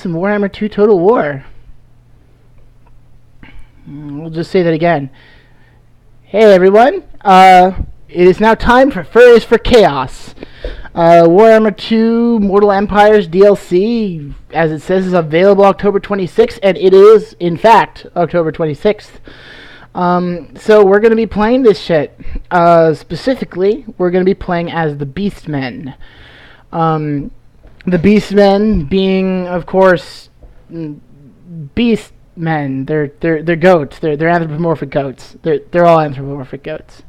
some Warhammer 2 Total War. We'll just say that again. Hey everyone, it is now time for Furries for Chaos. Warhammer 2 Mortal Empires DLC, as it says, is available October 26th, and it is, in fact, October 26th. So we're going to be playing this shit. Specifically, we're going to be playing as the Beastmen. The Beastmen being, of course, Beastmen. They're goats. They're anthropomorphic goats. They're all anthropomorphic goats.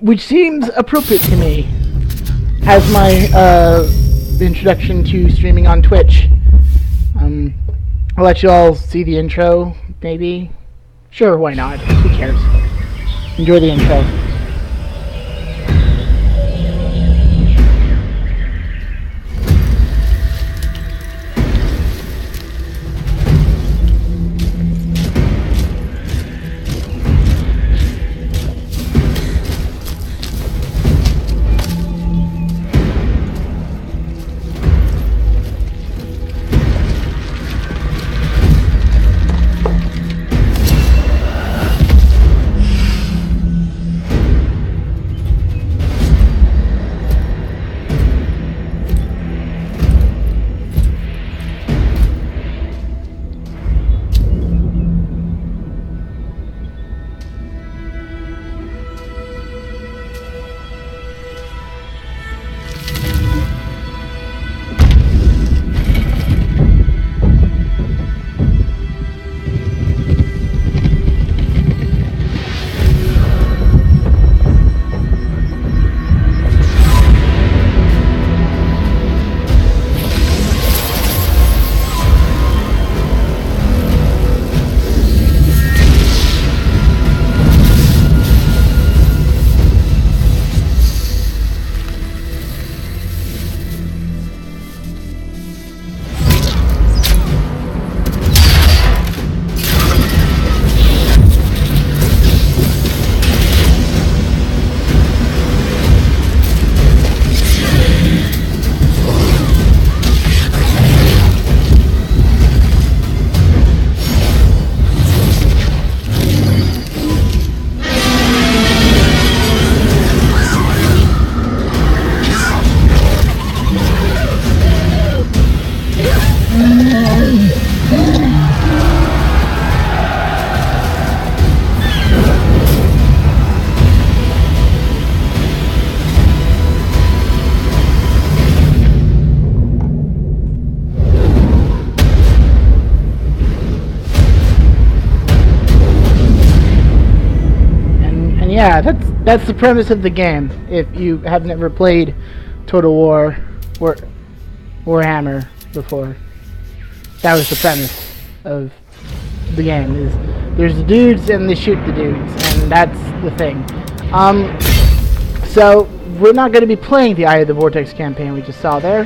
Which seems appropriate to me as my introduction to streaming on Twitch. I'll let you all see the intro, maybe. Sure, why not? Who cares? Enjoy the intro. Yeah, that's the premise of the game. If you have never played Total War or Warhammer before, that was the premise of the game. Is there's the dudes and they shoot the dudes, and that's the thing. So we're not going to be playing the Eye of the Vortex campaign we just saw there.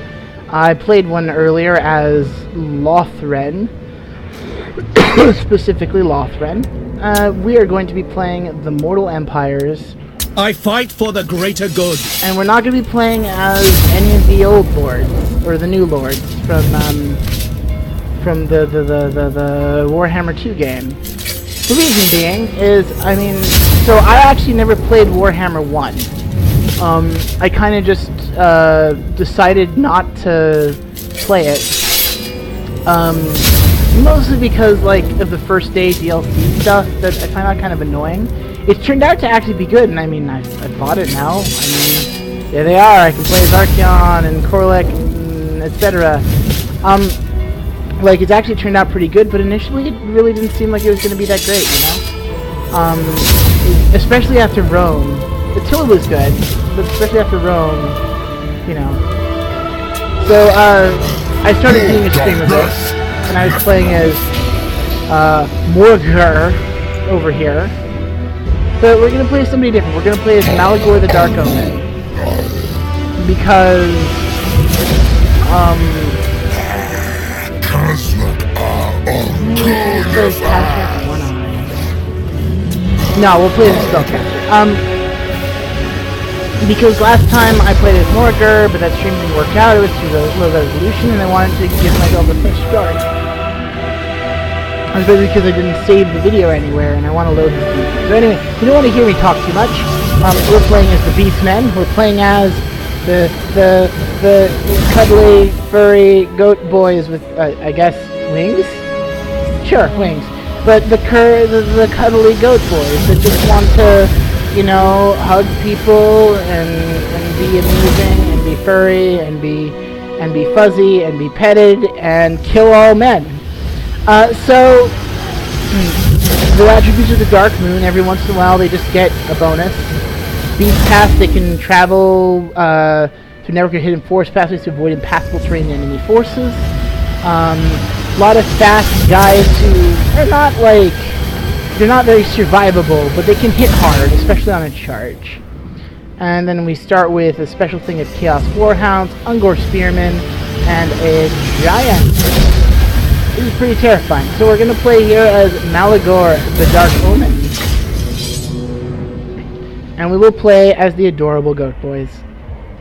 I played one earlier as Lothran, specifically Lothran. We are going to be playing the Mortal Empires. I fight for the greater good. And we're not going to be playing as any of the old lords or the new lords from the Warhammer 2 game. The reason being is, so I actually never played Warhammer 1. I kind of just decided not to play it. Mostly because, of the first day DLC stuff that I find out kind of annoying. It turned out to actually be good, and I bought it now. There they are. I can play as Archeon and Korlek, etc. It's actually turned out pretty good, but initially it really didn't seem like it was going to be that great, especially after Rome. The tool was good, but especially after Rome, So, I started doing a stream of this. And I was playing as Morgur over here. But we're going to play somebody different. We're going to play as Malagor the Dark Omen. Because, No, we'll play as a spellcaster. because last time I played as Morgar, but that stream didn't work out. It was too low resolution, and I wanted to give myself a fresh start. Especially because I didn't save the video anywhere, and I want to load this video. So anyway, you don't want to hear me talk too much. We're playing as the Beastmen. We're playing as the cuddly, furry goat boys with, I guess, wings? Sure, wings. But the cuddly goat boys that just want to, you know, hug people and be amusing and be furry and be fuzzy and be petted and kill all men. So the attributes of the Dark Moon, every once in a while they just get a bonus. Beast Pass, they can travel through network hidden forest pathways to avoid impassable terrain and enemy forces. A lot of fast guys who are not like, they're not very survivable, but they can hit hard, especially on a charge. And then we start with a special thing of Chaos Warhounds, Ungor Spearmen, and a Giant. This is pretty terrifying. So we're going to play here as Malagor, the Dark Omen. And we will play as the adorable goat boys.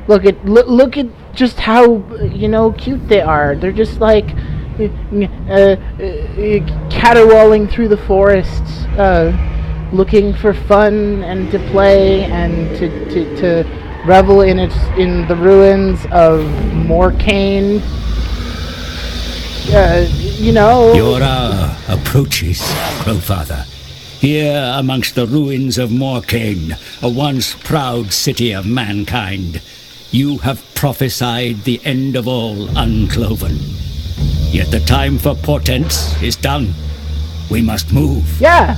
Look at just how, you know, cute they are. They're just like caterwauling through the forests, looking for fun and to play and to revel in the ruins of Morcane. You know. Your hour approaches, Crowfather. Here amongst the ruins of Morcane, a once proud city of mankind, you have prophesied the end of all uncloven. Yet the time for portents is done. We must move. Yeah.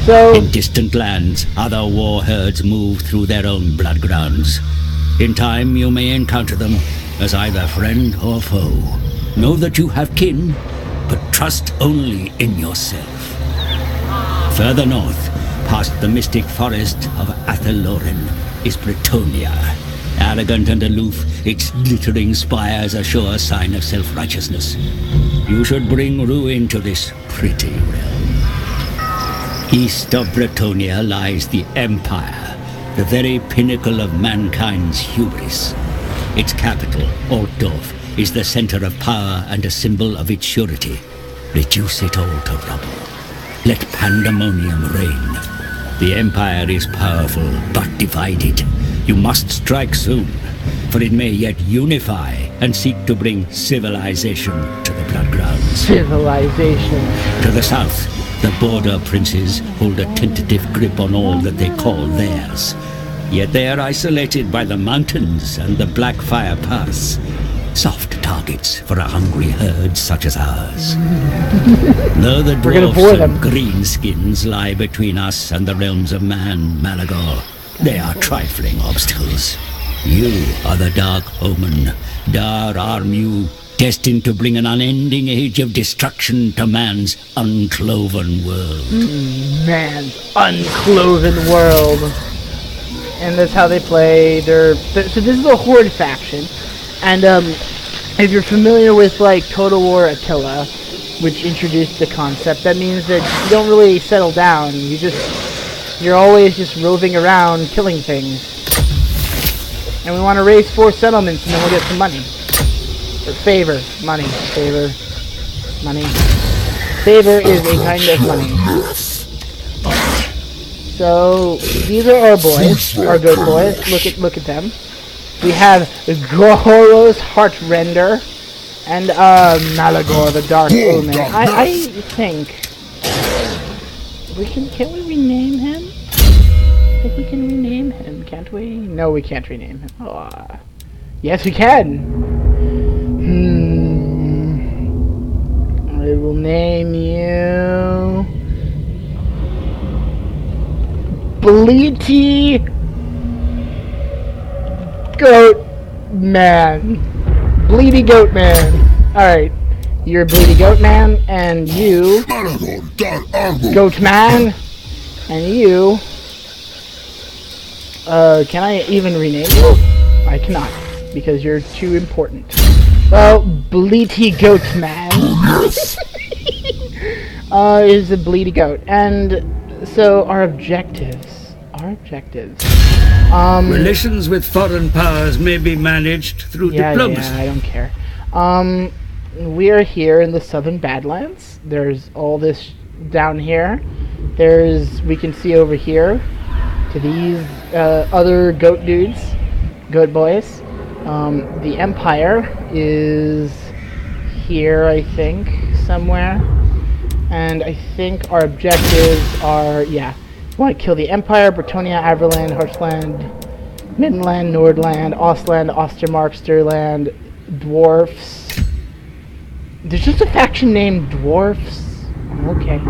So in distant lands, other war herds move through their own blood grounds. In time, you may encounter them as either friend or foe. Know that you have kin, but trust only in yourself. Further north, past the mystic forest of Athelorin, is Bretonia. Arrogant and aloof, its glittering spires a sure sign of self-righteousness. You should bring ruin to this pretty realm. East of Bretonia lies the Empire, the very pinnacle of mankind's hubris. Its capital, Altdorf, is the center of power and a symbol of its surety. Reduce it all to rubble. Let pandemonium reign. The Empire is powerful, but divided. You must strike soon, for it may yet unify and seek to bring civilization to the blood grounds. Civilization. To the south, the border princes hold a tentative grip on all that they call theirs. Yet they are isolated by the mountains and the Blackfire Pass. Soft targets for a hungry herd such as ours. Though the dwarfs and greenskins lie between us and the realms of man, Malagor, they are trifling obstacles. You are the Dark Omen, Dar Armu, destined to bring an unending age of destruction to man's uncloven world. Man's uncloven world. And that's how they play. So this is a Horde faction. And if you're familiar with like Total War Attila, which introduced the concept, that means that you don't really settle down. You're always just roving around killing things. And we want to raise 4 settlements and then we'll get some money. Or favor. Money. Favor. Money. Favor is a kind of money. So these are our boys, our good boys. Look at them. We have Gohoros Heartrender and Malagor the Dark Omen. I think can we rename him? I think we can rename him, can't we? No, we can't rename him. Oh, yes, we can. I will name you Bleety Goat Man. Bleedy Goat Man. Alright. You're Bleedy Goat Man, and you Goat Man, and you can I even rename you? I cannot, because you're too important. Well, Bleety Goat Man is a Bleedy Goat, and so our objectives. Relations with foreign powers may be managed through diplomacy. Yeah, I don't care. We are here in the Southern Badlands. There's all this down here. We can see over here to these other goat dudes, goat boys. The Empire is here, I think, somewhere. And I think our objectives are, we want to kill the Empire, Bretonia, Averland, Harshland, Midland, Nordland, Ostland, Ostermark, Stirland, Dwarfs. There's just a faction named Dwarfs. Okay.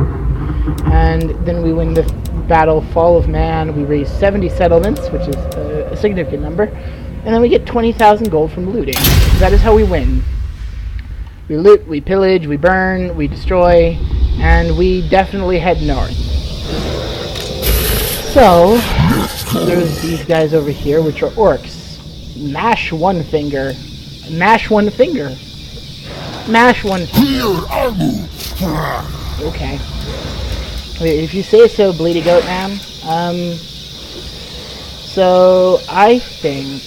And then we win the battle, Fall of Man. We raise 70 settlements, which is a significant number. And then we get 20,000 gold from looting. That is how we win. We loot, we pillage, we burn, we destroy, and we definitely head north. So, there's these guys over here, which are orcs. Mash one finger. Mash one finger. Mash one finger. Okay. Wait, if you say so, Bleedy Goat Man. So, I think...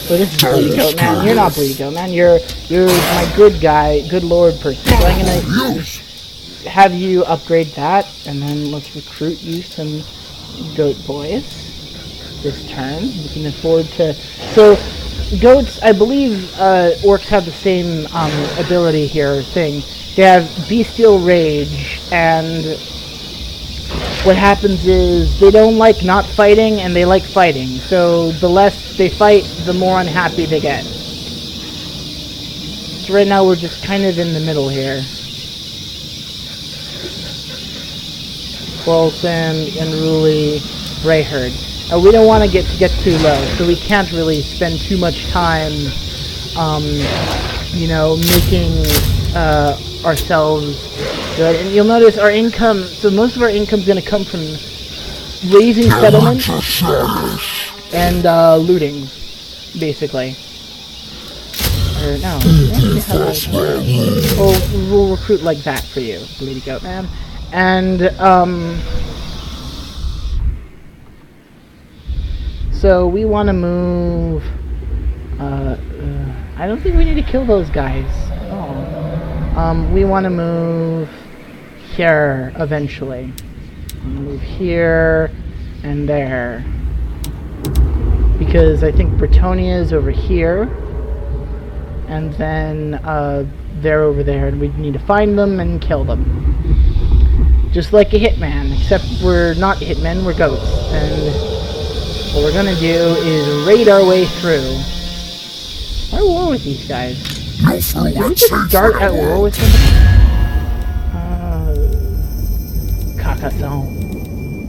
Oh, this is Bleedy Goat Man. You're not Bleedy Goat Man. You're my good guy, good lord person. So I'm gonna have you upgrade that, and then let's recruit you some goat boys this turn. We can afford to... So, goats, I believe orcs have the same ability here, thing. They have bestial rage, and what happens is they don't like not fighting, and they like fighting. So the less they fight, the more unhappy they get. So right now we're just kind of in the middle here. Quarrelsome, Unruly, Greyherd. We don't want to get too low, so we can't really spend too much time, making ourselves good. And you'll notice our income, so most of our income is going to come from raising settlements and looting, basically. Or no, we'll recruit like that for you, Bleedy Goat Man. And so we want to move. I don't think we need to kill those guys. We want to move here eventually. Move here and there. Because I think Bretonia is over here. And then they're over there, and we need to find them and kill them. Just like a hitman, except we're not hitmen, we're goats. And what we're gonna do is raid our way through. Why war with these guys? Did we just start at war with somebody? Carcassonne.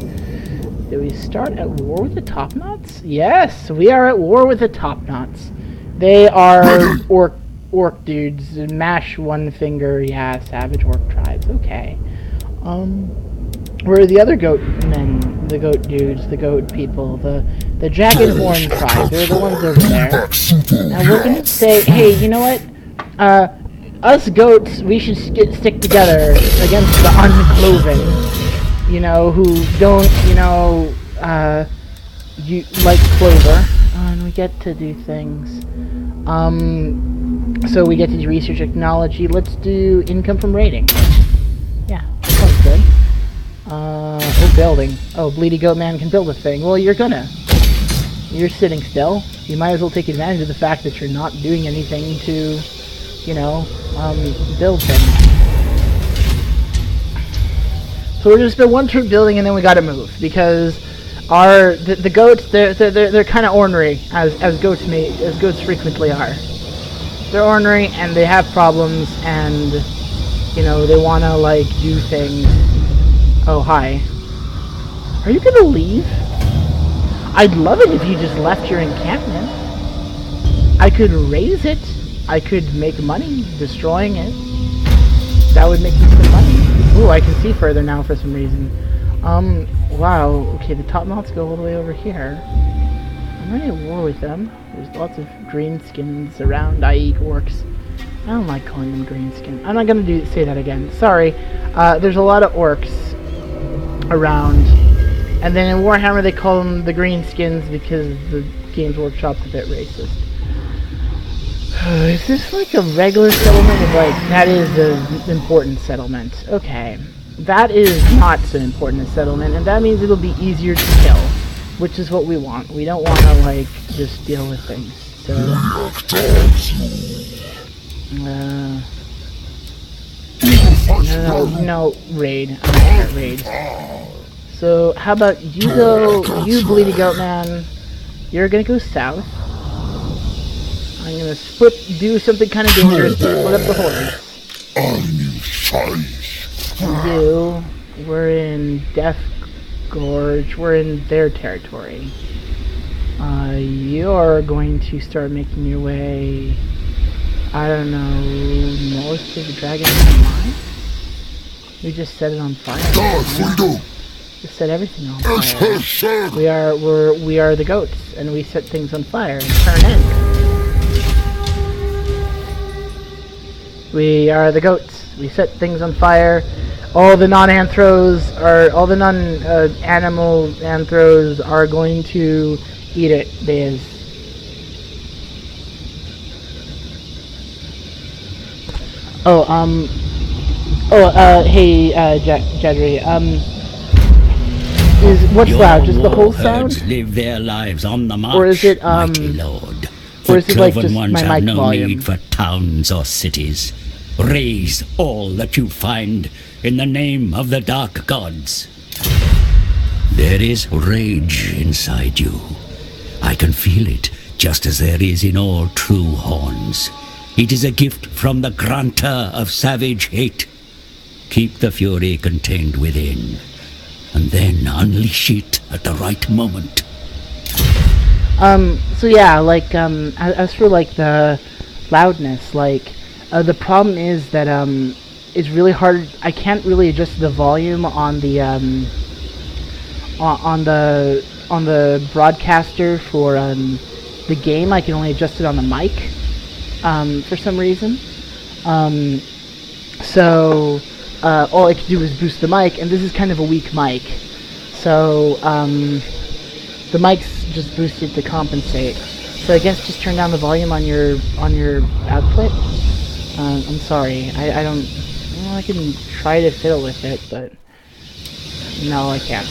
Did we start at war with the Top Knots? Yes, we are at war with the Top Knots. They are orc dudes. Mash one finger, yeah, savage orc tribes. Okay. Where are the other goat men, the goat dudes, the goat people, the Jagged Horn tribe? They're the ones over there. And we're gonna say, hey, you know what? Us goats, we should stick together against the uncloven, who don't, you like clover. And we get to do things. So we get to do research technology. Let's do income from raiding. Yeah, sounds good. Building. Oh, Bleedy Goat Man can build a thing. Well, you're gonna. You're sitting still. You might as well take advantage of the fact that you're not doing anything to, build things. So we're just been one turn building, and then we gotta move, because the goats, they're kind of ornery, as goats frequently are. They're ornery, and they have problems, and they want to do things. Oh, hi. Are you gonna leave? I'd love it if you just left your encampment. I could raise it. I could make money destroying it. That would make me some money. Ooh, I can see further now for some reason. Wow. Okay, the Top Knots go all the way over here. I'm already at war with them. There's lots of greenskins around, i.e. orcs. I don't like calling them greenskin. I'm not gonna say that again. Sorry. There's a lot of orcs around. And then in Warhammer they call them the Greenskins because the Games Workshop's a bit racist. Is this like a regular settlement? Like, that is an important settlement. Okay. That is not so important a settlement, and that means it'll be easier to kill, which is what we want. We don't want to, like, just deal with things. So, no, raid. I don't want raid. So, how about you go, you Bleedy Goat Man, you're gonna go south. I'm gonna do something kind of dangerous to split up the hordes. You, we're in Death Gorge, we're in their territory. You're going to start making your way, I don't know, north of the Dragon Mine? We just set it on fire. Just set everything on fire. We are the goats, and we set things on fire and turn in. We are the goats. We set things on fire. All the non-anthros all the non-animal anthros are going to eat it, Biz. Hey, Jedri, what's loud? Just the whole sound? Live their lives on the march, or is it, mighty lord. or is it like just ones my have mic no volume? need for towns or cities. Raise all that you find in the name of the dark gods. There is rage inside you. I can feel it, just as there is in all true horns. It is a gift from the granter of savage hate. Keep the fury contained within, and then unleash it at the right moment. So yeah, like, as for, like, the loudness, like, the problem is that, it's really hard. I can't really adjust the volume on the, on the broadcaster for, the game. I can only adjust it on the mic, for some reason. So, all I can do is boost the mic, and this is kind of a weak mic. So, the mic's just boosted to compensate. So I guess just turn down the volume on your output. I'm sorry. I don't. Well, I can try to fiddle with it, but no, I can't.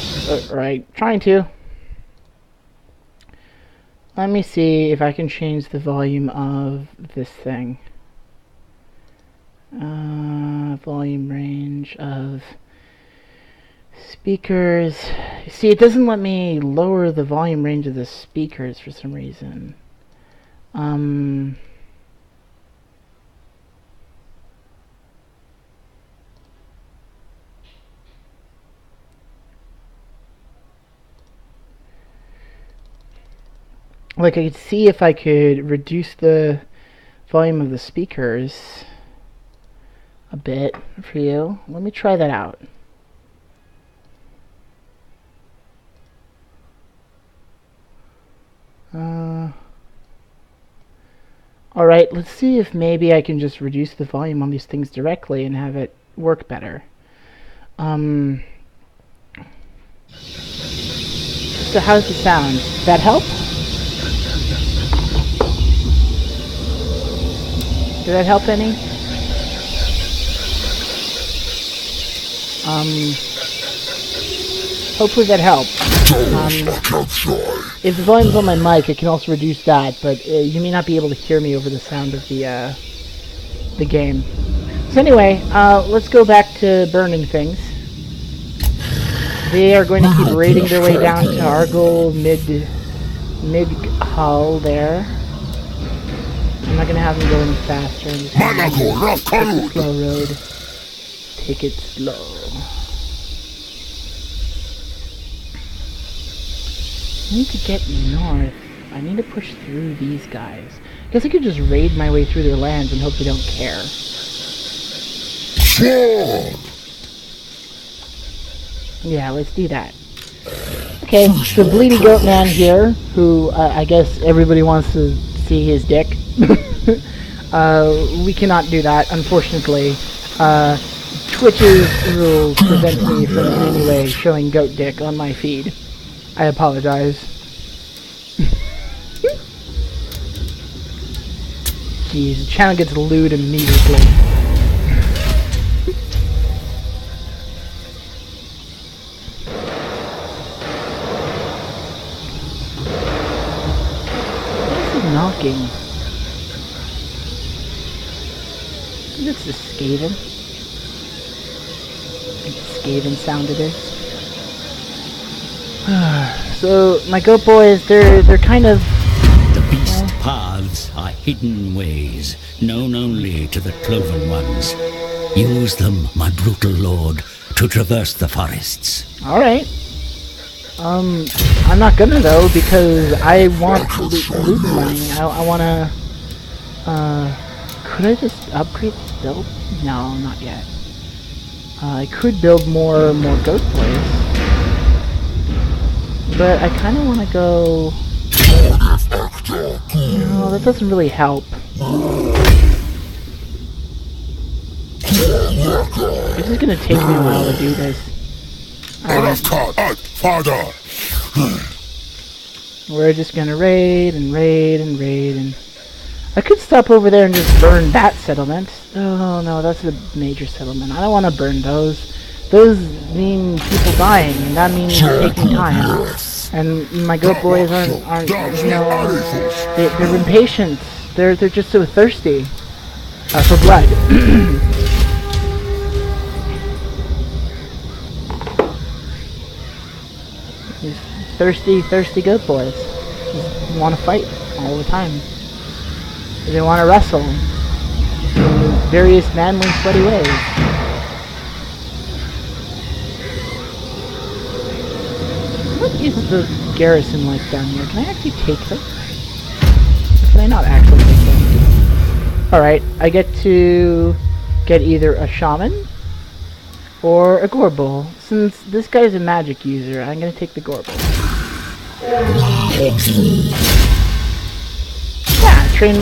Right, trying to. Let me see if I can change the volume of this thing. Volume range of speakers. See, it doesn't let me lower the volume range of the speakers for some reason. Like, I could see if I could reduce the volume of the speakers a bit for you. Let me try that out. Alright, let's see if maybe I can just reduce the volume on these things directly and have it work better. So how's it sound? Does that help? Did that help any? Hopefully that helped. If the volume's on my mic, I can also reduce that, but you may not be able to hear me over the sound of the game. So anyway, let's go back to burning things. They are going to keep raiding their way down to Argol mid-hull there. I'm not going to have them go any faster. I'm just going to take a slow road. Take it slow. I need to get north. I need to push through these guys. I guess I could just raid my way through their lands and hope they don't care. Yeah, let's do that. Okay, so Bleedy Goat Man here, who I guess everybody wants to see his dick. We cannot do that, unfortunately. Twitch's rules prevent me from in any way showing goat dick on my feed. I apologize. Jeez, the channel gets lewd immediately. What is it knocking? I think it's the Skaven. I think the Skaven sound it is. So my goat boys, they're kind of. The beast paths are hidden ways, known only to the cloven ones. Use them, my brutal lord, to traverse the forests. All right. I'm not gonna though because I want loot money. I wanna. Could I just upgrade this build? No, not yet. I could build more goat boys. But I kind of want to go... No, that doesn't really help. This is going to take me a while to do this. We're just going to raid and raid and raid and... I could stop over there and just burn that settlement. Oh no, that's a major settlement. I don't want to burn those. Those mean people dying, and that means taking time. And my goat boys aren't you know, they're impatient. They're just so thirsty for blood. These thirsty goat boys just want to fight all the time. They want to wrestle in various manly, sweaty ways. What is the garrison like down here? Can I actually take them? Or can I not actually take them? Alright, I get to get either a shaman or a Gorbel. Since this guy's a magic user, I'm going to take the Gorbel. Train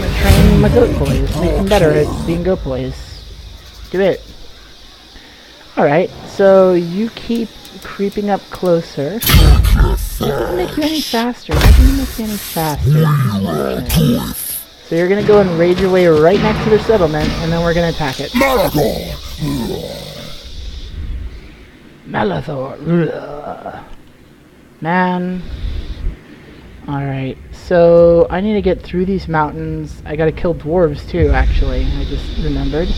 my goat boys. Make them better at being goat boys. Do it. Alright, so you keep creeping up closer. That doesn't make you any faster. That doesn't make you any faster. So you're gonna go and raid your way right next to their settlement, and then we're gonna attack it. Malathor. Man. Alright, so I need to get through these mountains. I gotta kill dwarves too, actually. I just remembered.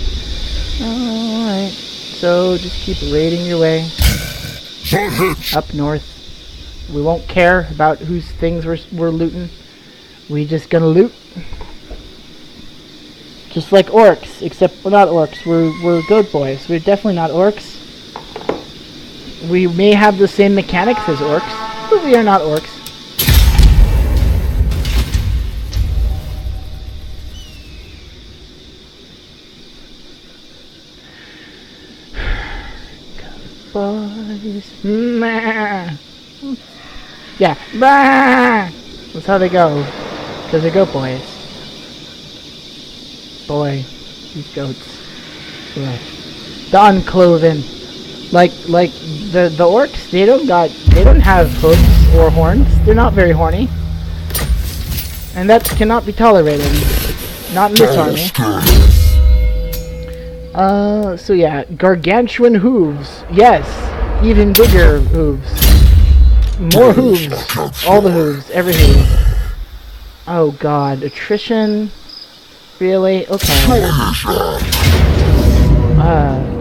Alright, so just keep raiding your way up north. We won't care about whose things we're looting. We just gonna loot. Just like orcs, except we're not orcs. We're goat boys. We're definitely not orcs. We may have the same mechanics as orcs, but we are not orcs. Boys. Yeah. That's how they go. Because they're goat boys. Boy. These goats. Yeah. The uncloven. Like the orcs, they don't have hooves or horns. They're not very horny. And that cannot be tolerated. Not in this army. So yeah, gargantuan hooves. Yes, even bigger hooves. More hooves. All the hooves. Every hoof. Oh god, attrition? Really? Okay.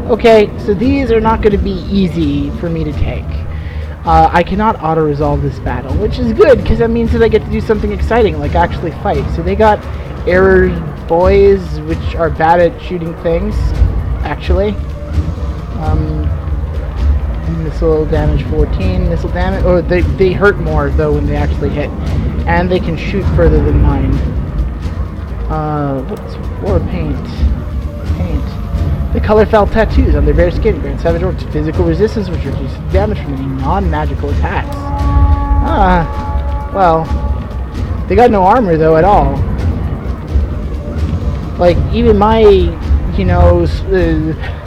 Okay, so these are not going to be easy for me to take. I cannot auto-resolve this battle, which is good, because that means that I get to do something exciting, like actually fight. So they got error boys, which are bad at shooting things, actually. Missile damage 14, missile damage, oh, they hurt more, though, when they actually hit. And they can shoot further than mine. What's war paint? The color fell tattoos on their bare skin grant savage orcs physical resistance, which reduces damage from any non-magical attacks. Well, they got no armor though at all. Like even my you know,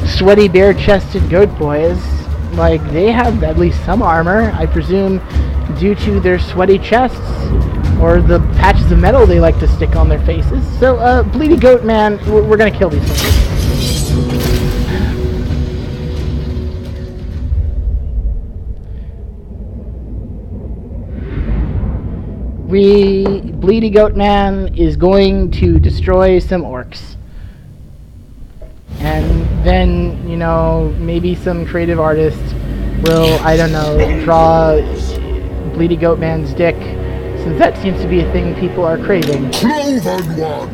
sweaty, bare-chested goat boys, like, they have at least some armor, I presume, due to their sweaty chests, or the patches of metal they like to stick on their faces. So, Bleedy Goat Man, we're gonna kill these things. Bleedy Goat Man is going to destroy some orcs. And then, you know, maybe some creative artist will, I don't know, draw Bleedy Goat Man's dick, since that seems to be a thing people are craving.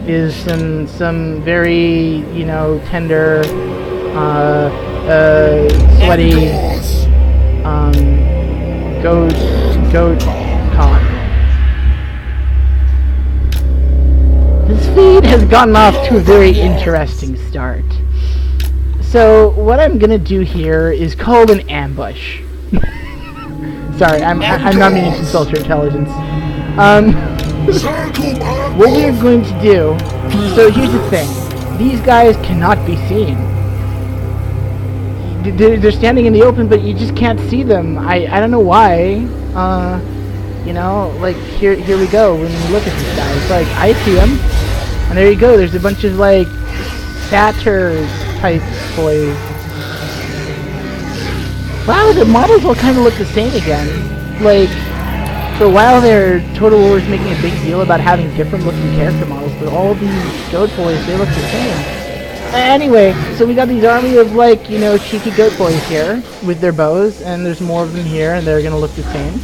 Is some very, you know, tender, sweaty, goat cock. This feed has gotten off to a very interesting start. So what I'm gonna do here is call an ambush. Sorry, I'm not meaning to insult your intelligence. What we're going to do. So here's the thing: these guys cannot be seen. They're standing in the open, but you just can't see them. I don't know why. You know, like here we go. When you look at these guys, like I see them, and there you go. There's a bunch of like satyr type boys. Wow, the models all kind of look the same again. Like, for a while there, Total War was making a big deal about having different looking character models, but all these goat boys, they look the same. Anyway, so we got these army of, like, you know, cheeky goat boys here with their bows, and there's more of them here, and they're gonna look the same.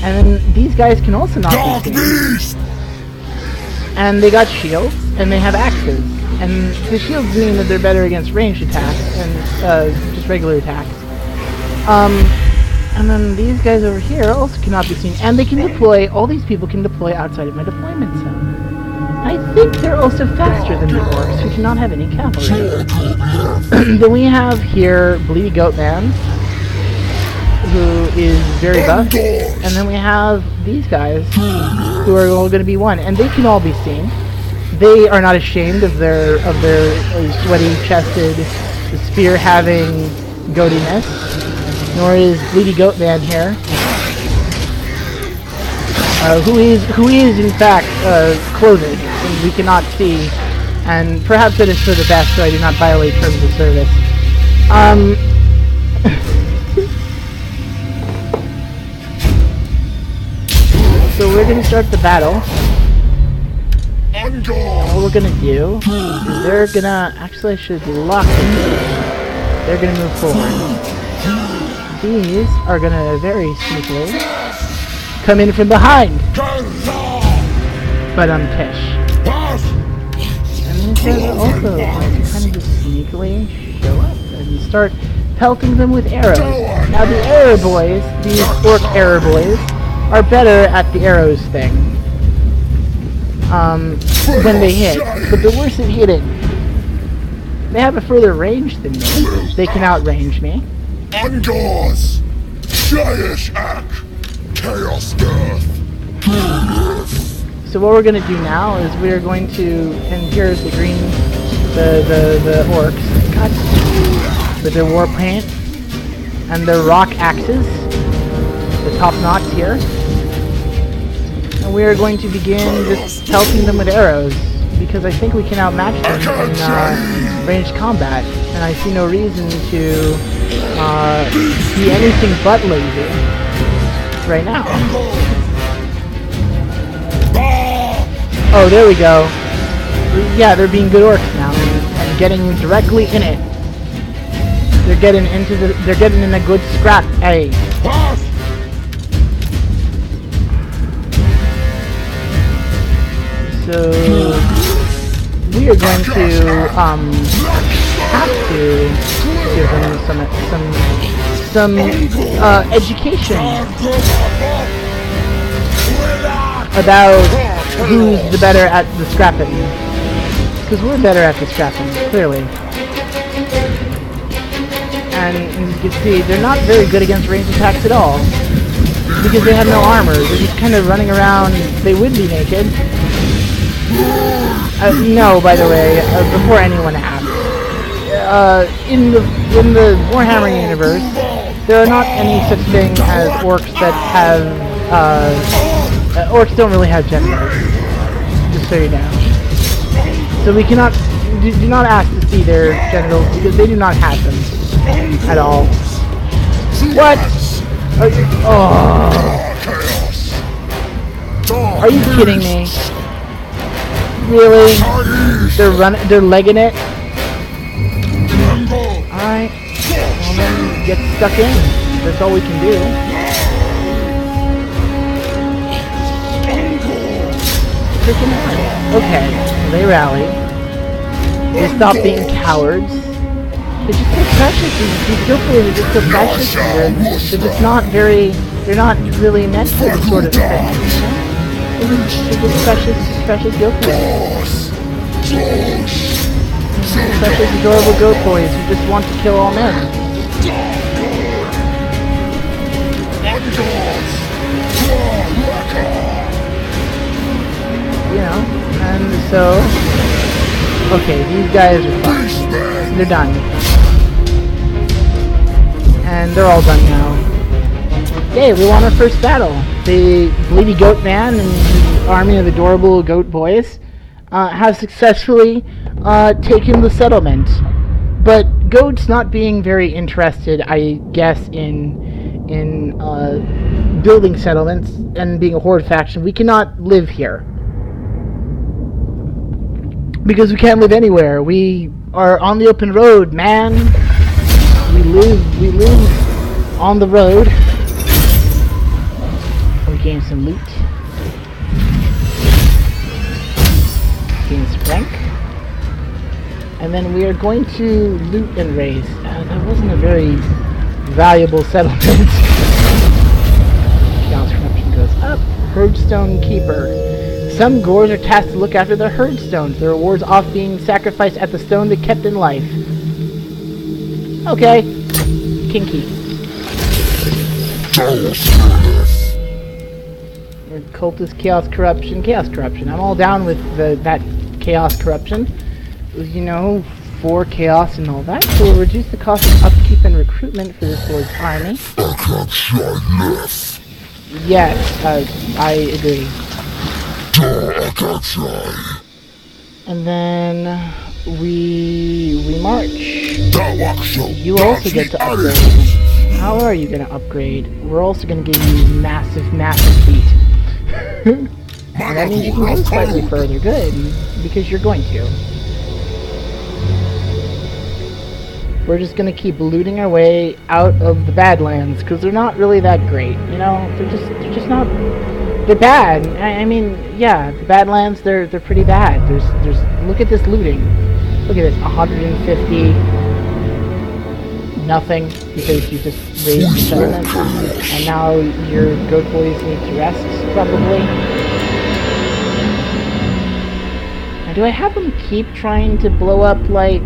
And then these guys can also not be seen. And they got shields, and they have axes. And the shields mean that they're better against ranged attacks and just regular attacks. And then these guys over here also cannot be seen, and they can deploy. All these people can deploy outside of my deployment zone. I think they're also faster than the orcs, who do not have any cavalry. Then we have here Bleedy Goat Man, who is very buff, and then we have these guys, who are all going to be one, and they can all be seen. They are not ashamed of their sweaty-chested, spear-having goatiness. Nor is Bleedy Goat Man here, who is in fact clothed, and we cannot see, and perhaps it is for the best, so I do not violate terms of service. So we're gonna start the battle. And what we're gonna do is they're gonna actually I should lock them. They're gonna move forward. These are gonna very sneakily come in from behind. But tish. And these guys are also going to kind of just sneakily show up and start pelting them with arrows. Now the arrow boys, these orc arrow boys, are better at the arrows thing. When they hit. But they're worse at hitting. They have a further range than me. They can outrange me. Angors! Shayishak! Chaos Death! So what we're going to do now is we're going to, and here's the green, the orcs, God, with their war paint, and their rock axes, the top knots here. And we are going to begin just pelting them with arrows, because I think we can outmatch them in ranged combat, and I see no reason to be anything but lazy right now. Oh, there we go. Yeah, they're being good orcs now and getting directly in it. They're getting in a good scrap. Hey. So we are going to have to give them some education about who's the better at the scrapping. Because we're better at the scrapping, clearly. And as you can see, they're not very good against ranged attacks at all. Because they have no armor. They're just kind of running around. They would be naked. No, by the way, before anyone asks. in the Warhammer universe, there are not any such thing as orcs that have orcs don't really have genitals. Just so you know. So we cannot do not ask to see their genitals because they do not have them at all. What? Are you kidding me? Really? They're legging it? Alright. Well then, get stuck in. That's all we can do. Freaking hell. Okay, they rally. They stop being cowards. They're just so precious. These guilty are just so precious. They're just not very... They're not really meant for this sort of thing. They're just precious guilty. Precious, adorable goat boys who just want to kill all men. You know, and so... Okay, these guys are fine. They're done. And they're all done now. Okay, we won our first battle. The Bleedy Goat Man and his army of adorable goat boys have successfully taken the settlement. But goats not being very interested, I guess, in building settlements and being a horde faction, we cannot live here. Because we can't live anywhere. We are on the open road, man. We live on the road. We gain some loot. Gain some rank. And then we are going to loot and raise. That wasn't a very valuable settlement. Chaos corruption goes up. Herdstone Keeper. Some Gors are tasked to look after their herdstones. The rewards off being sacrificed at the stone they kept in life. Okay. Kinky. Cultist Chaos Corruption. Chaos Corruption. I'm all down with that Chaos Corruption. You know, 4 Chaos and all that. So we'll reduce the cost of upkeep and recruitment for this Lord's army. Yes, I agree. And then we march. You also get to upgrade. How are you going to upgrade? We're also going to give you massive feet. And that means you can go slightly further. Good, because you're going to. We're just going to keep looting our way out of the Badlands because they're not really that great. You know, they're just not. They're bad. I mean, yeah, the Badlands, they're pretty bad. There's look at this looting. Look at this, 150, nothing, because you just raised the settlement, and now your goat boys need to rest, probably. Now, do I have them keep trying to blow up, like,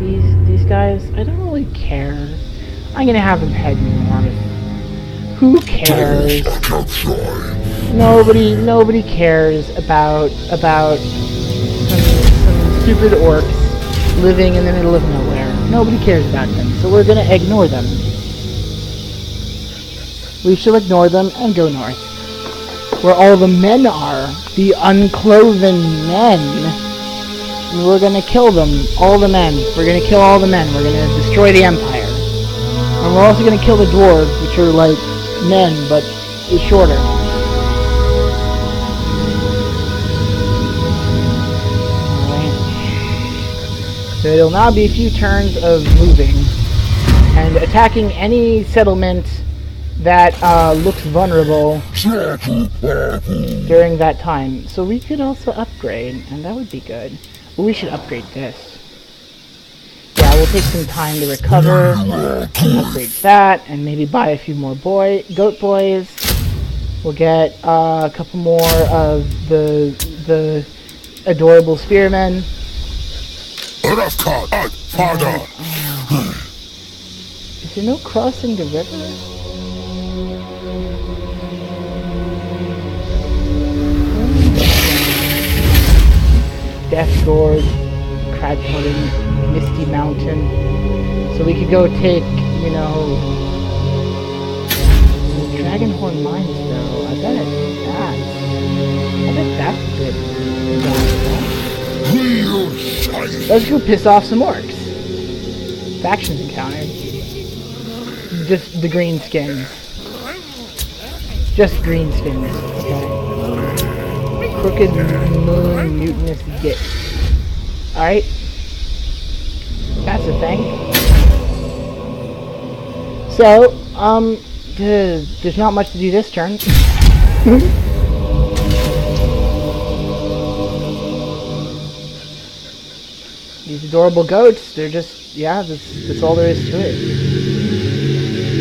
these guys? I don't really care. I'm gonna have them head north. Who cares? Nobody cares about some stupid orcs living in the middle of nowhere. Nobody cares about them, so we're gonna ignore them. We shall ignore them and go north. Where all the men are, the uncloven men. We're gonna kill them, all the men. We're gonna kill all the men. We're gonna destroy the Empire. And we're also gonna kill the dwarves, which are like men, but shorter. So it'll now be a few turns of moving and attacking any settlement that looks vulnerable during that time. So we could also upgrade, and that would be good. But we should upgrade this. Yeah, we'll take some time to recover, upgrade that, and maybe buy a few more goat boys. We'll get a couple more of the adorable spearmen. Is there no crossing the river? Death Gorge, Cradfooting, Misty Mountain. So we could go take, you know, Dragonhorn Mines though. I bet that's a bit valuable. Let's go piss off some orcs. Factions encountered. Just the green skins. Just green skins. Okay. Crooked Moon Mutinous Git. Alright. That's a thing. So, there's not much to do this turn. These adorable goats, they're just, yeah, that's all there is to it.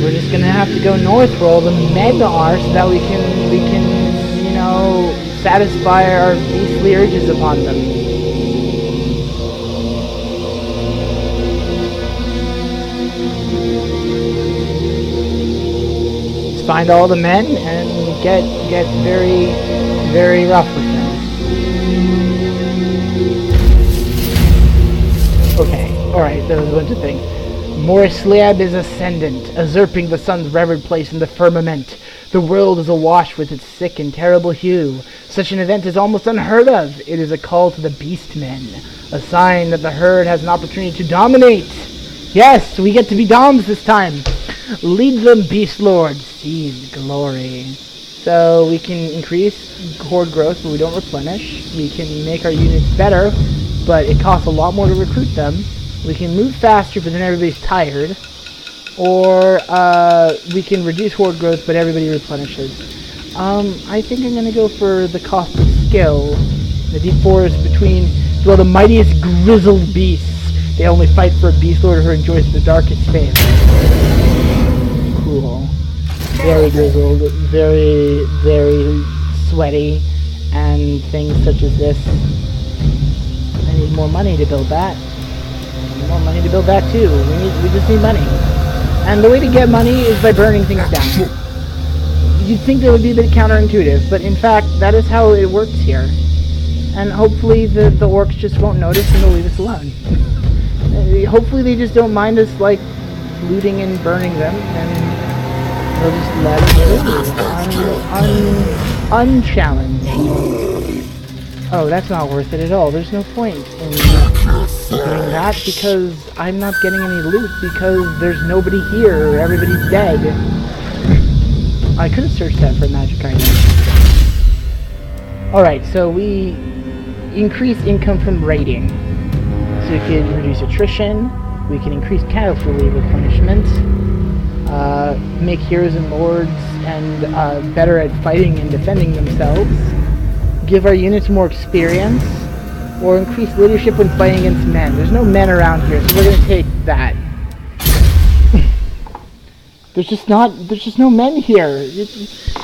We're just gonna have to go north where all the men are so that we can, you know, satisfy our beastly urges upon them. Let's find all the men and get very, very rough with them. Okay, alright, there was a bunch of things. Morisliab is ascendant, usurping the sun's revered place in the firmament. The world is awash with its sick and terrible hue. Such an event is almost unheard of. It is a call to the beastmen, a sign that the herd has an opportunity to dominate. Yes, we get to be doms this time. Lead them, beast lord, seize glory. So we can increase horde growth, but we don't replenish. We can make our units better, but it costs a lot more to recruit them. We can move faster, but then everybody's tired. Or we can reduce horde growth, but everybody replenishes. I think I'm going to go for the cost of skill. The D4 is between, well, the mightiest grizzled beasts. They only fight for a beast lord who enjoys the darkest fame. Cool. Very grizzled, very, very sweaty, and things such as this. I need more money to build that. More money to build that too. We just need money. And the way to get money is by burning things down. You'd think that would be a bit counterintuitive, but in fact, that is how it works here. And hopefully the orcs just won't notice and they'll leave us alone. Hopefully they just don't mind us, like, looting and burning them, and they'll just let us live unchallenged. Oh, that's not worth it at all. There's no point in doing that because I'm not getting any loot because there's nobody here. Everybody's dead. I could have searched that for a magic item. Alright, so we increase income from raiding. So we can reduce attrition. We can increase casualty replenishment. Make heroes and lords and better at fighting and defending themselves. Give our units more experience, or increase leadership when fighting against men. There's no men around here, so we're gonna take that. There's just no men here.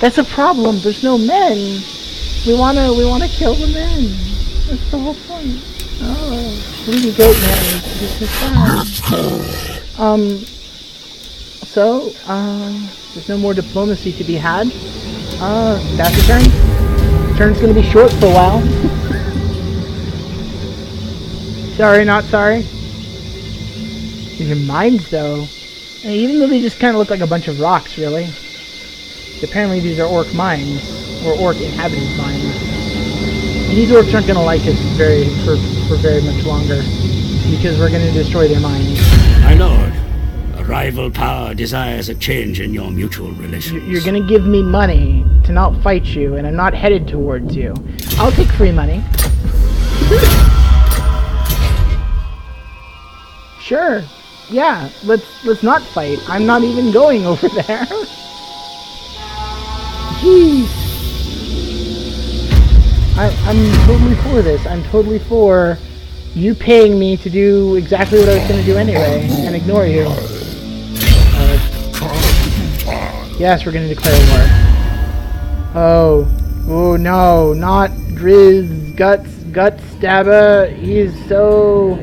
That's a problem. There's no men. We wanna kill the men. That's the whole point. Oh, greedy goat man. This is sad. There's no more diplomacy to be had. That's a turn. Turn's gonna be short for a while. Sorry, not sorry. Your mines, though. And even though they just kind of look like a bunch of rocks, really. Apparently these are orc mines, or orc inhabited mines. And these orcs aren't gonna like us for very much longer, because we're gonna destroy their mines. My lord, a rival power desires a change in your mutual relations. You're gonna give me money to not fight you, and I'm not headed towards you. I'll take free money. Sure. Yeah, let's not fight. I'm not even going over there. Jeez. I'm totally for this. I'm totally for you paying me to do exactly what I was gonna do anyway, and ignore you. Yes, we're gonna declare war. Oh no, not Grizz Guts Stabba. He's so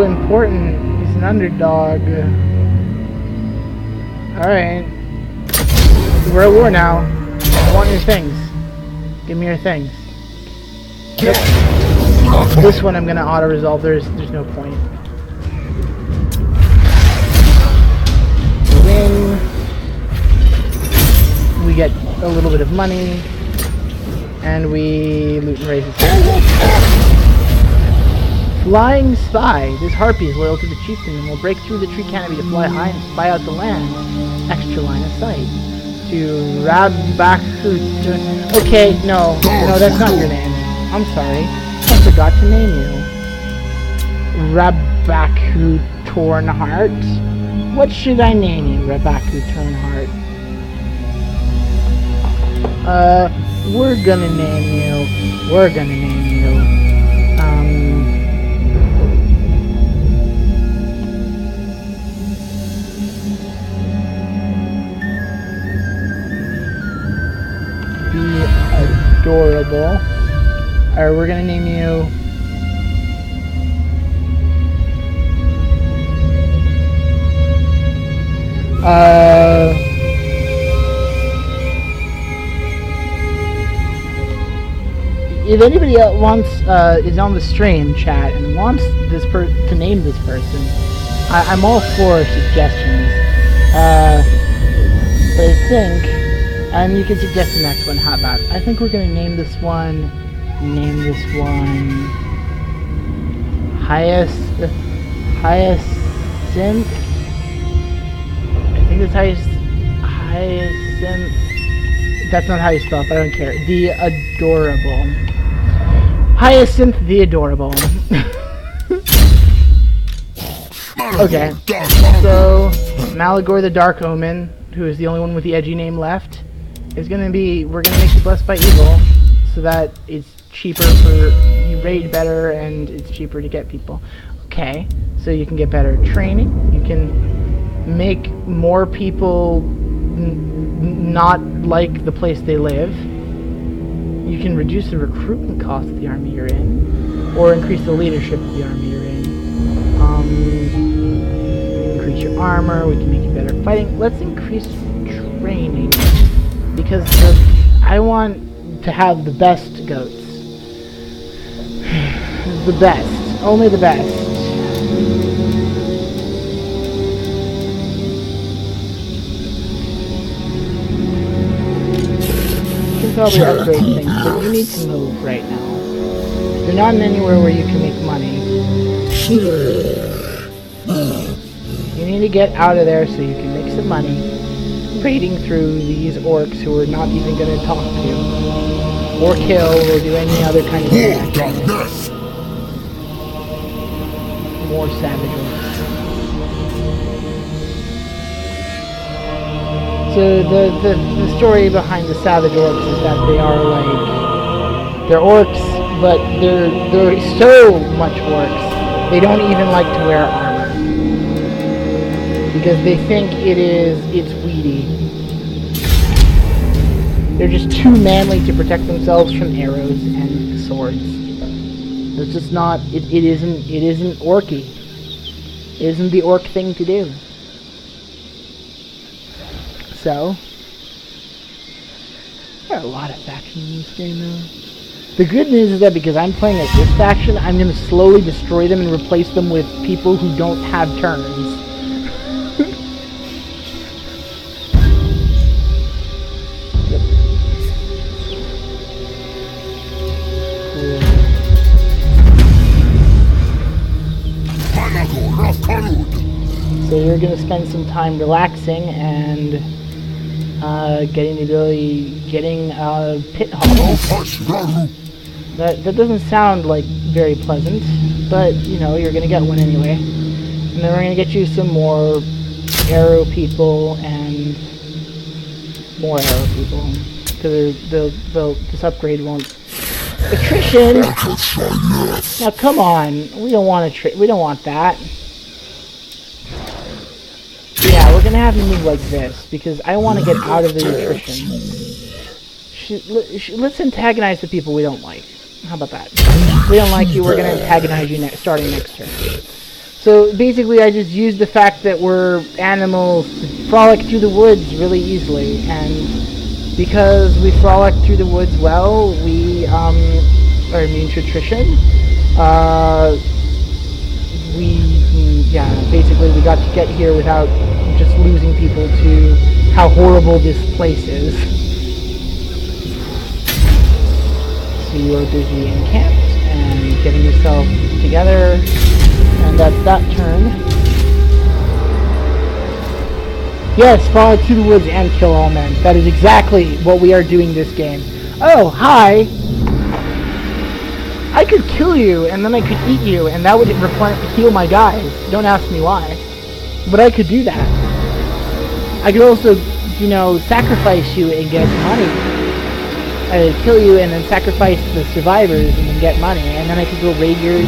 important. He's an underdog. Alright. We're at war now. I want your things. Give me your things. Yep. This one I'm gonna auto-resolve. There's no point. We win. We get a little bit of money. And we loot and raise his Flying Spy. This harpy is loyal to the chieftain and will break through the tree canopy to fly high and spy out the land. Extra line of sight. To Rabakut. Okay, no, that's not your name. I'm sorry. I forgot to name you. Rabaku Tornheart. What should I name you, Rabaku Tornheart? We're gonna name you. Be adorable. Or we're gonna name you. If anybody else is on the stream chat and wants this to name this person, I'm all for suggestions. But I think, and you can suggest the next one. How about? I think we're gonna name this one. Hyacinth. I think that's Hyacinth. That's not how you spell it, but I don't care. The Adorable. Hyacinth the Adorable. Okay. So, Malagor the Dark Omen, who is the only one with the edgy name left, is gonna be. We're gonna make you blessed by evil, so that it's cheaper for you raid better and it's cheaper to get people. Okay. So you can get better training. You can make more people not like the place they live. You can reduce the recruitment cost of the army you're in, or increase the leadership of the army you're in. Increase your armor. We can make you better at fighting. Let's increase training, because I want to have the best goats. The best. Only the best. Probably upgrade things, but you need to move right now. You're not in anywhere where you can make money. You need to get out of there so you can make some money raiding through these orcs who are not even going to talk to you, or kill, or do any other kind of thing. More savage orcs. So the story behind the savage orcs is that they are they're orcs, but they're so much orcs, they don't even like to wear armor. Because they think it's weedy. They're just too manly to protect themselves from arrows and swords. It's just not, it isn't orky. It isn't the orc thing to do. So, there are a lot of factions in this game now. The good news is that because I'm playing as this faction, I'm going to slowly destroy them and replace them with people who don't have turns. So you're going to spend some time relaxing and getting a pit hole. That doesn't sound like very pleasant, but you know you're gonna get one anyway. And then we're gonna get you some more arrow people and more arrow people, because this upgrade won't. Attrition. Now come on, we don't want we don't want that. Yeah, we're gonna have to move like this because I want to get out of the attrition. Let's antagonize the people we don't like. How about that? We don't like you, we're gonna antagonize you starting next turn. So basically, I just used the fact that we're animals to frolic through the woods really easily, and because we frolic through the woods well, we are immune to attrition. Basically we got to get here without just losing people to how horrible this place is. So you are busy encamped and getting yourself together, and that's that turn. Yes, fall to the woods and kill all men. That is exactly what we are doing this game. Oh, hi! I could kill you, and then I could eat you, and that would heal my guys. Don't ask me why. But I could do that. I could also, sacrifice you and get money. I would kill you and then sacrifice the survivors and then get money. And then I could go raid your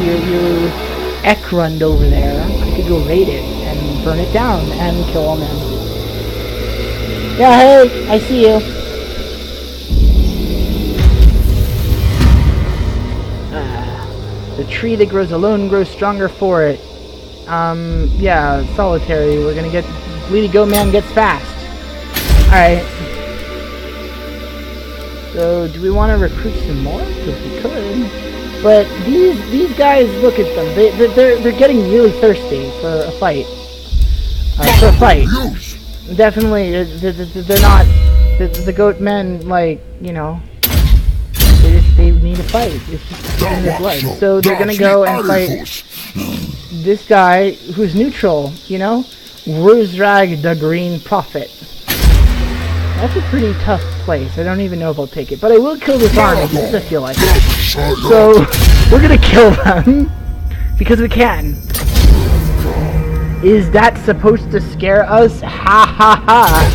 Ekrund over there. I could go raid it and burn it down and kill all men. Yeah, hey, I see you. The tree that grows alone grows stronger for it. Yeah, solitary. We're gonna get... Bleedy Goat Man gets fast. Alright. So, do we want to recruit some more? Because we could. But these guys, look at them. They're getting really thirsty for a fight. Definitely, they're not... The goat men, like, they need a fight. It's just in their blood. So they're gonna go and fight this guy who's neutral, Wurzrag the Green Prophet. That's a pretty tough place. I don't even know if I'll take it. But I will kill this army because I feel like it. So we're gonna kill them because we can. Is that supposed to scare us? Ha ha ha!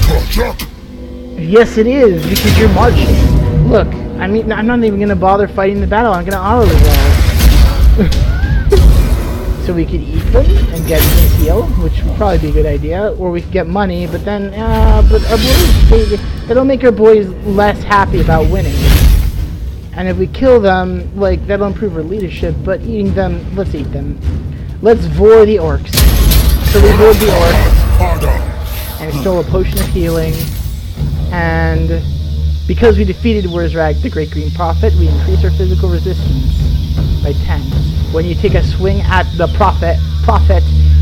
Yes it is, because you're marching. Look, I'm not even gonna bother fighting the battle. I'm gonna auto-resolve. So we could eat them and get them heal, which would probably be a good idea. Or we could get money, but then, but our boys, that'll make our boys less happy about winning. And if we kill them, that'll improve our leadership, but eating them, let's eat them. Let's vor the orcs. So we vored the orcs, and stole a potion of healing, and because we defeated Wurzrag, the Great Green Prophet, we increase our physical resistance by 10. When you take a swing at the Prophet,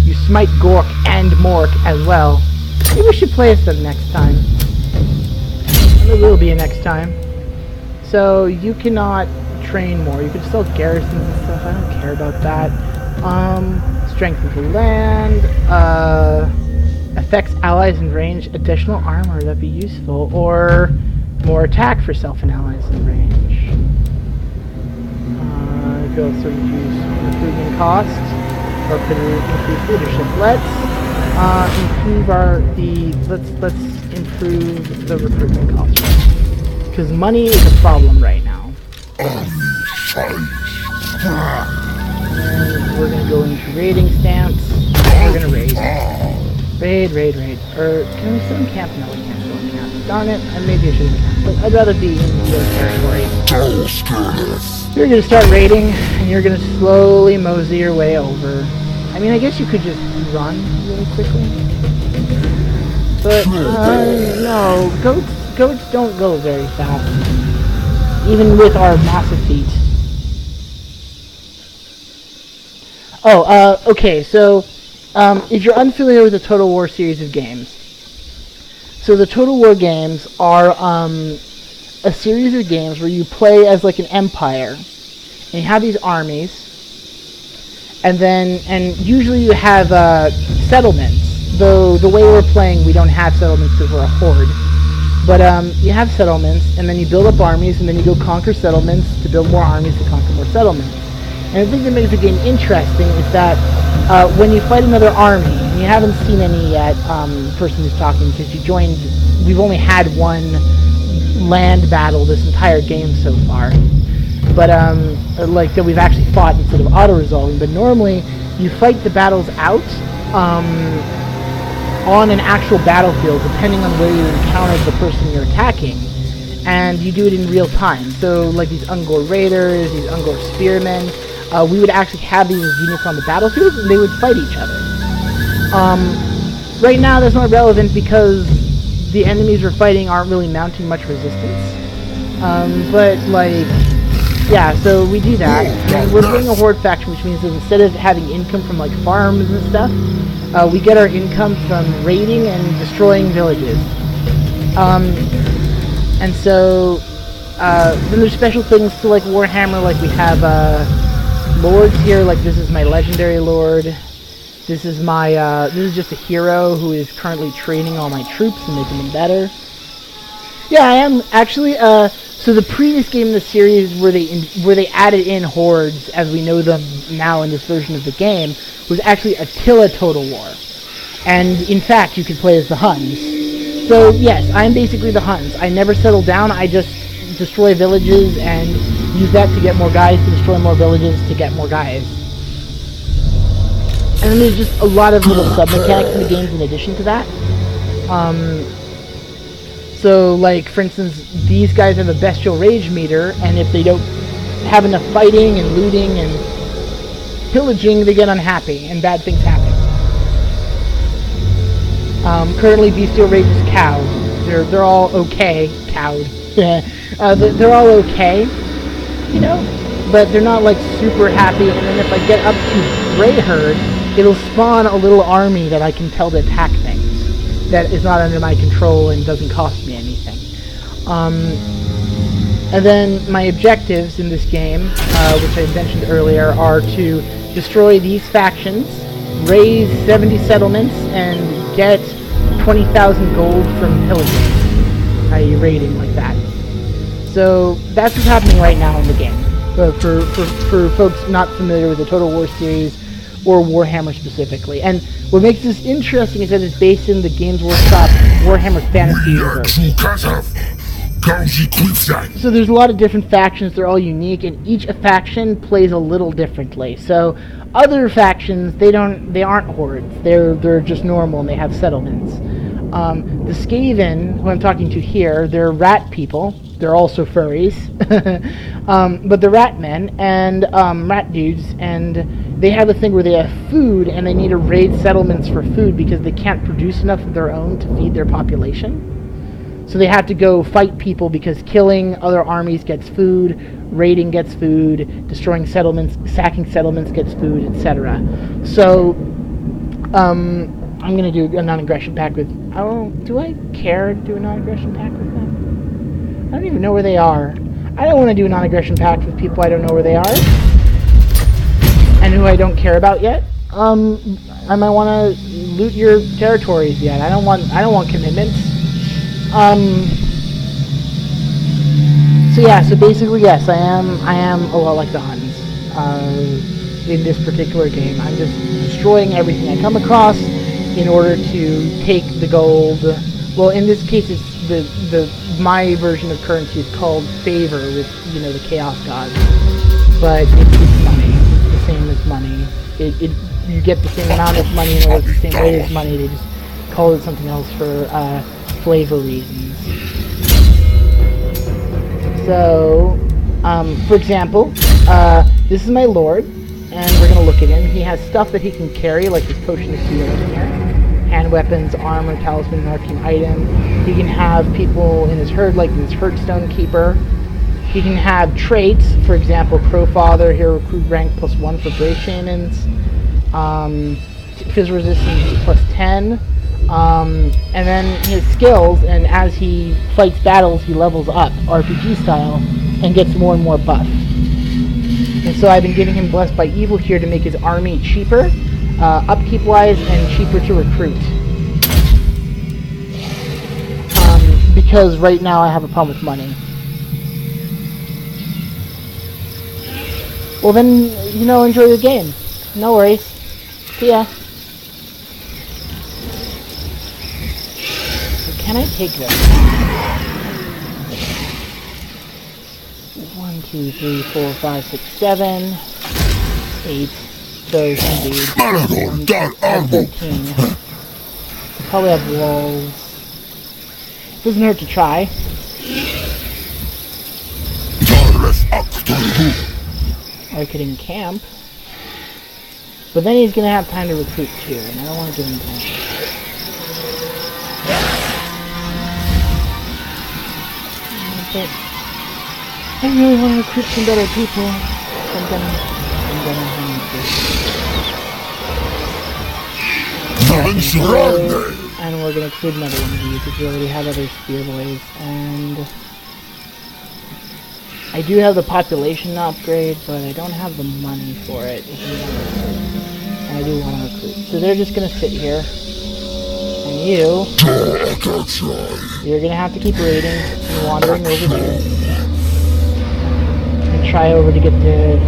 you smite Gork and Mork as well. Maybe we should play as them next time. And there will be a next time. So you cannot train more. You can still garrison and stuff. I don't care about that. Strength of the land. Affects allies in range. Additional armor, that'd be useful. Or more attack for self and allies in range. You could also reduce recruitment costs, or could increase leadership. Let's improve the recruitment cost, because money is a problem right now. And we're gonna go into raiding stance. We're gonna raid. Raid. Or can we still encamp? No, we can't still encamp. Darn it, maybe I should encamp, but I'd rather be in your territory. You're gonna start raiding, and you're gonna slowly mosey your way over. I mean, I guess you could just run really quickly. But, no, goats don't go very fast. Even with our massive feet. Oh, okay, so, if you're unfamiliar with the Total War series of games, so the Total War games are, a series of games where you play as like an empire, and you have these armies, and usually you have settlements. Though the way we're playing, we don't have settlements because we're a horde. But you have settlements, and then you build up armies, and then you go conquer settlements to build more armies to conquer more settlements. And the thing that makes the game interesting is that when you fight another army, and you haven't seen any yet, person who's talking, because you joined, we've only had one land battle this entire game so far, but like that we've actually fought instead of auto-resolving. But normally you fight the battles out on an actual battlefield, depending on where you encounter the person you're attacking, and you do it in real time. So like these Ungor Raiders, these Ungor Spearmen, we would actually have these units on the battlefield, and they would fight each other. Right now that's not relevant because the enemies we're fighting aren't really mounting much resistance. But like Yeah, so we do that. And we're playing a horde faction, which means that instead of having income from like farms and stuff, we get our income from raiding and destroying villages. And so then there's special things to like Warhammer, like we have lords here. Like this is my legendary lord. This is my this is just a hero who is currently training all my troops and making them better. Yeah, I am actually. So the previous game in the series where they added in hordes as we know them now in this version of the game was actually Attila Total War, and in fact you could play as the Huns. So yes, I'm basically the Huns. I never settle down. I just destroy villages and use that to get more guys to destroy more villages to get more guys. And then there's just a lot of little sub-mechanics in the games in addition to that. So, like, for instance, these guys have a bestial rage meter, and if they don't have enough fighting and looting and pillaging, they get unhappy, and bad things happen. Currently, bestial rage is cowed. They're all okay. Cowed. They're all okay, you know? But they're not, like, super happy, and then if I get up to Grey Herd, it'll spawn a little army that I can tell to attack things. That is not under my control and doesn't cost me anything. And then my objectives in this game, which I mentioned earlier, are to destroy these factions, raise 70 settlements, and get 20,000 gold from pillaging, i.e. raiding like that. So that's what's happening right now in the game. For folks not familiar with the Total War series, or Warhammer specifically. And what makes this interesting is that it's based in the Games Workshop Warhammer Fantasy universe. So there's a lot of different factions, they're all unique, and each faction plays a little differently. So other factions, they aren't hordes, they're just normal and they have settlements. The Skaven, who I'm talking to here, they're rat people. They're also furries. But they're rat men and rat dudes, and they have a thing where they have food and they need to raid settlements for food because they can't produce enough of their own to feed their population. So they have to go fight people because killing other armies gets food, raiding gets food, destroying settlements, sacking settlements gets food, etc. So I'm going to do a non-aggression pact with... do I care to do a non-aggression pact with them? I don't even know where they are. I don't want to do a non-aggression pact with people I don't know where they are. And who I don't care about yet. I might want to loot your territories yet. I don't want commitments. So yeah, so basically yes, I am a lot like the Huns. In this particular game, I'm just destroying everything I come across in order to take the gold. Well, in this case, it's my version of currency is called favor with the Chaos Gods, but it's money. It's the same as money. You get the same amount of money and it works the same way as money. They just call it something else for flavor reasons. So, for example, this is my lord, and we're going to look at him. He has stuff that he can carry, like his potion of healing here. Hand weapons, armor, talisman, and arcane item. He can have people in his herd, like this Herdstone Keeper. He can have traits, for example, Crowfather, Hero Recruit Rank +1 for Brave Shamans. Phys resistance +10. And then his skills, and as he fights battles, he levels up, RPG style, and gets more and more buff. And so I've been giving him Blessed by Evil here to make his army cheaper, upkeep-wise, and cheaper to recruit. Because right now I have a problem with money. Well then, enjoy your game. No worries. See ya. Can I take this? 1, 2, 3, 4, 5, 6, 7, 8. Those indeed. 13. Probably have walls. Doesn't hurt to try. Or I could encamp. But then he's gonna have time to recruit too, and I don't want to give him time. I really want to recruit some better people. I'm gonna and we're gonna include another one of these because we already have other spear boys. And I do have the population upgrade, but I don't have the money for it. And I do want to recruit. So they're just gonna sit here. And you're gonna have to keep raiding and wandering over there. And try over to get the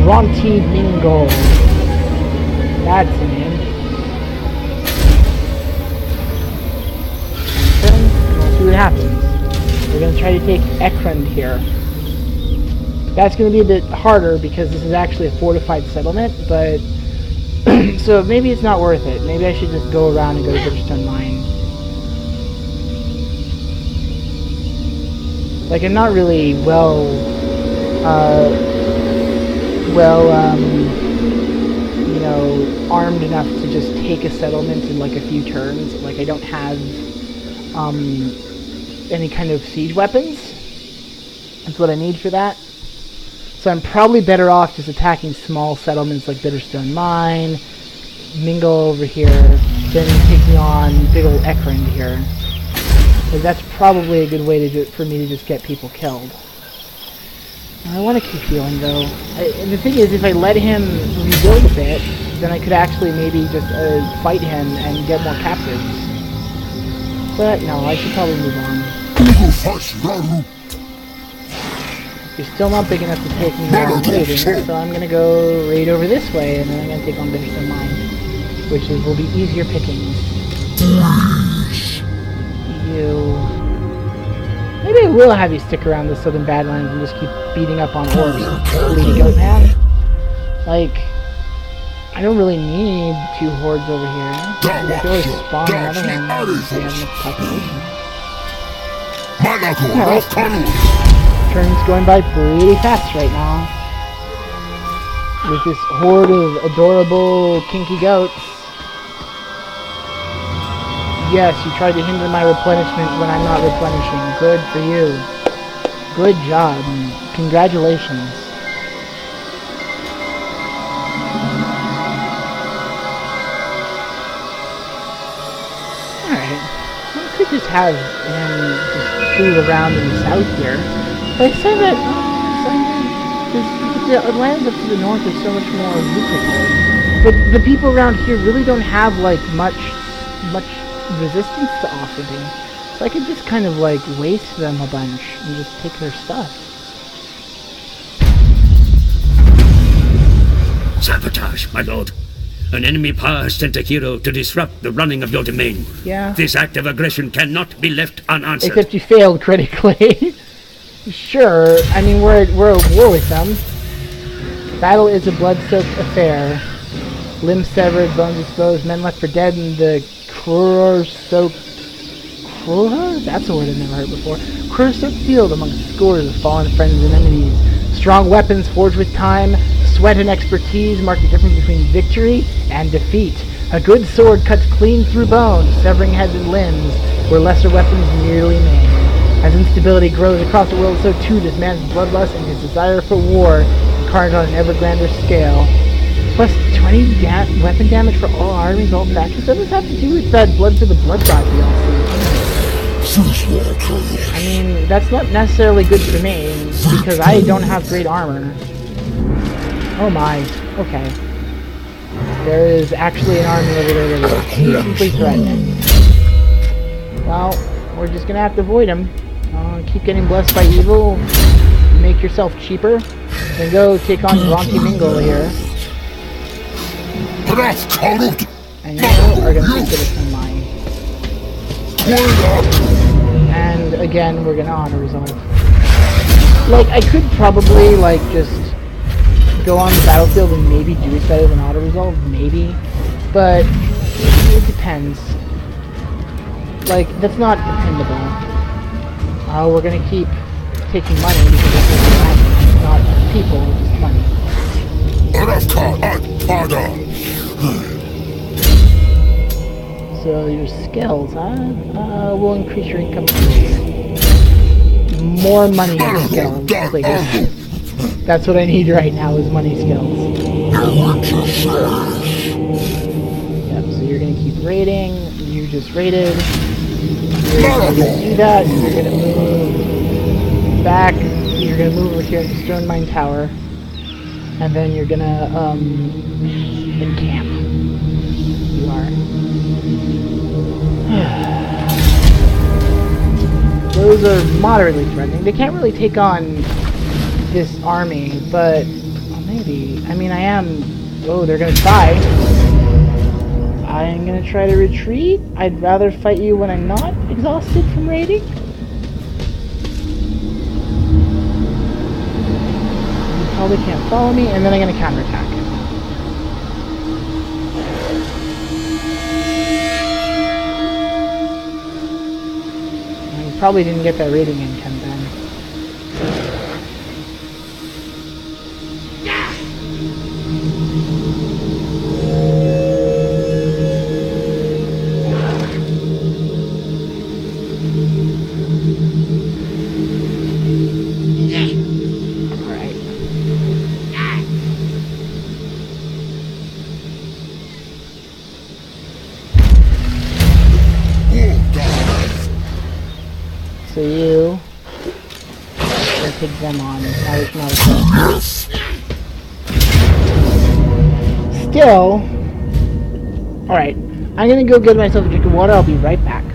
Ronti Mingo. That's the name. And we'll see what happens. We're gonna try to take Ekrund here. That's gonna be a bit harder because this is actually a fortified settlement, but so maybe it's not worth it. Maybe I should just go around and go to Bridgestone Mine. Like, I'm not really you know, armed enough to just take a settlement in like a few turns. Like, I don't have any kind of siege weapons. That's what I need for that. So I'm probably better off just attacking small settlements like Bitterstone Mine, Mingle over here, than taking on big old Ekrund here. Because that's probably a good way to for me to just get people killed. I want to keep healing though. And the thing is, if I let him rebuild a bit, then I could actually maybe just fight him and get more captives. But no, I should probably move on. You're still not big enough to take me on raiding, so I'm gonna go raid over this way, and then I'm gonna take on Bitterstone Mine, which will be easier pickings. Maybe I will have you stick around the Southern Badlands and just keep beating up on orbs, Lady Goat Man. Like, I don't really need 2 hordes over here. I can always spawn another one if we have enough population. Alright. Turn's going by pretty fast right now. With this horde of adorable kinky goats. Yes, you tried to hinder my replenishment when I'm not replenishing. Good for you. Good job. Congratulations. Alright. I could just have him just fool around in the south here. But I said that the lands up to the north are so much more lucrative. But the people around here really don't have like much resistance to offer me. So I could just kind of like waste them a bunch and just take their stuff. Sabotage, my lord. An enemy power has sent a hero to disrupt the running of your domain. Yeah. This act of aggression cannot be left unanswered. Except you failed critically. Sure, I mean, we're at war with them. Battle is a blood-soaked affair. Limbs severed, bones exposed, men left for dead in the Krur-soaked... Krur? That's a word I've never heard before. Krur-soaked field amongst scores of fallen friends and enemies. Strong weapons forged with time, sweat and expertise mark the difference between victory and defeat. A good sword cuts clean through bone, severing heads and limbs, where lesser weapons merely maim. As instability grows across the world, so too does man's bloodlust and his desire for war, incarnate on an ever grander scale. Plus 20 weapon damage for all armies, all factions. What does that have to do with that Blood for the Blood God DLC? I mean, that's not necessarily good for me, because I don't have great armor. Oh my, okay. There is actually an army over there that is deeply threatening. Well, we're just gonna have to avoid him. Keep getting blessed by evil, make yourself cheaper, then go take on Ronti Mingle here. And you are gonna take it as mine. And again, we're gonna auto resolve. Like, I could probably, like, just go on the battlefield and maybe do it better than auto resolve, maybe. But it depends. Like, that's not dependable. We're gonna keep taking money because it's not people, just money. So your skills, will increase your income. more money skills. Like, that's what I need right now is money skills. Yep, so you're gonna keep raiding. You just raided. You're gonna do that. You're gonna move back. You're gonna move over here at the Stone Mine Tower. And then you're gonna, encamp. You are. Those are moderately threatening. They can't really take on this army, but well, maybe. I mean, I am. Oh, they're gonna try. I'm gonna try to retreat. I'd rather fight you when I'm not exhausted from raiding. You probably can't follow me, and then I'm gonna counterattack. Probably didn't get that rating income then. Alright. So you can take them on. Now we can also still. Alright. I'm gonna go get myself a drink of water. I'll be right back.